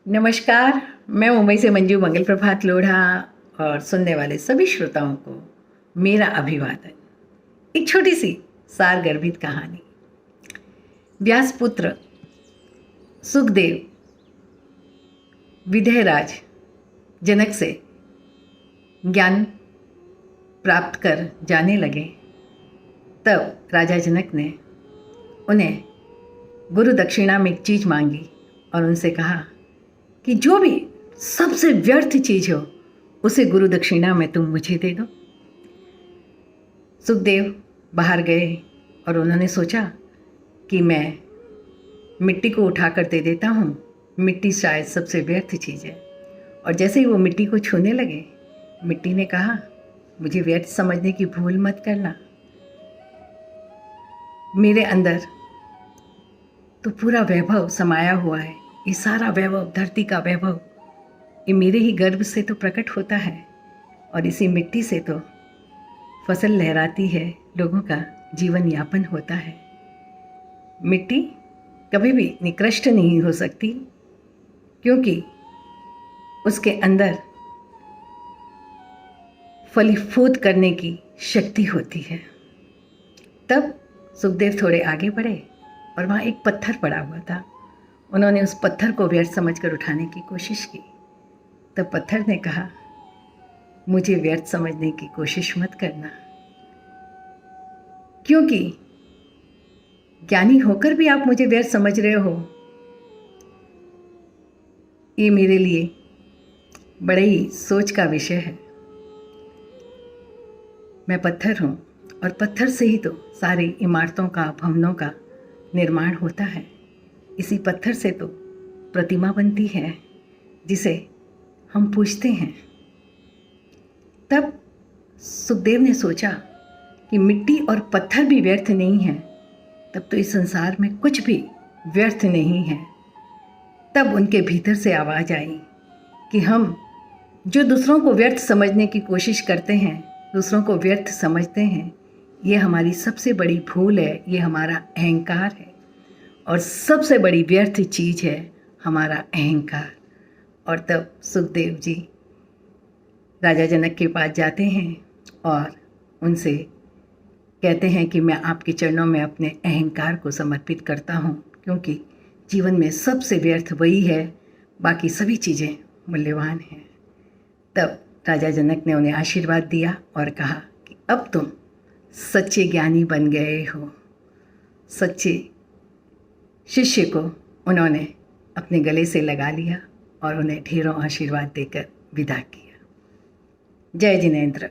नमस्कार। मैं मुंबई से मंजू मंगल प्रभात लोढ़ा और सुनने वाले सभी श्रोताओं को मेरा अभिवादन। एक छोटी सी सार गर्भित कहानी। व्यासपुत्र सुखदेव विदेहराज जनक से ज्ञान प्राप्त कर जाने लगे, तब राजा जनक ने उन्हें गुरु दक्षिणा में एक चीज़ मांगी और उनसे कहा कि जो भी सबसे व्यर्थ चीज़ हो उसे गुरु दक्षिणा में तुम मुझे दे दो। सुखदेव बाहर गए और उन्होंने सोचा कि मैं मिट्टी को उठाकर दे देता हूँ, मिट्टी शायद सबसे व्यर्थ चीज़ है। और जैसे ही वो मिट्टी को छूने लगे, मिट्टी ने कहा, मुझे व्यर्थ समझने की भूल मत करना, मेरे अंदर तो पूरा वैभव समाया हुआ है। ये सारा वैभव, धरती का वैभव, ये मेरे ही गर्भ से तो प्रकट होता है और इसी मिट्टी से तो फसल लहराती है, लोगों का जीवन यापन होता है। मिट्टी कभी भी निकृष्ट नहीं हो सकती, क्योंकि उसके अंदर फलीफूट करने की शक्ति होती है। तब सुखदेव थोड़े आगे बढ़े और वहाँ एक पत्थर पड़ा हुआ था। उन्होंने उस पत्थर को व्यर्थ समझकर उठाने की कोशिश की। तब पत्थर ने कहा, मुझे व्यर्थ समझने की कोशिश मत करना, क्योंकि ज्ञानी होकर भी आप मुझे व्यर्थ समझ रहे हो। ये मेरे लिए बड़े ही सोच का विषय है। मैं पत्थर हूँ और पत्थर से ही तो सारी इमारतों का, भवनों का निर्माण होता है। इसी पत्थर से तो प्रतिमा बनती है, जिसे हम पूजते हैं। तब सुखदेव ने सोचा कि मिट्टी और पत्थर भी व्यर्थ नहीं है, तब तो इस संसार में कुछ भी व्यर्थ नहीं है। तब उनके भीतर से आवाज़ आई कि हम जो दूसरों को व्यर्थ समझने की कोशिश करते हैं, दूसरों को व्यर्थ समझते हैं, ये हमारी सबसे बड़ी भूल है, ये हमारा अहंकार है। और सबसे बड़ी व्यर्थ चीज़ है हमारा अहंकार। और तब सुखदेव जी राजा जनक के पास जाते हैं और उनसे कहते हैं कि मैं आपके चरणों में अपने अहंकार को समर्पित करता हूँ, क्योंकि जीवन में सबसे व्यर्थ वही है, बाकी सभी चीज़ें मूल्यवान हैं। तब राजा जनक ने उन्हें आशीर्वाद दिया और कहा कि अब तुम सच्चे ज्ञानी बन गए हो। सच्चे शिष्य को उन्होंने अपने गले से लगा लिया और उन्हें ढेरों आशीर्वाद देकर विदा किया। जय जिनेंद्र।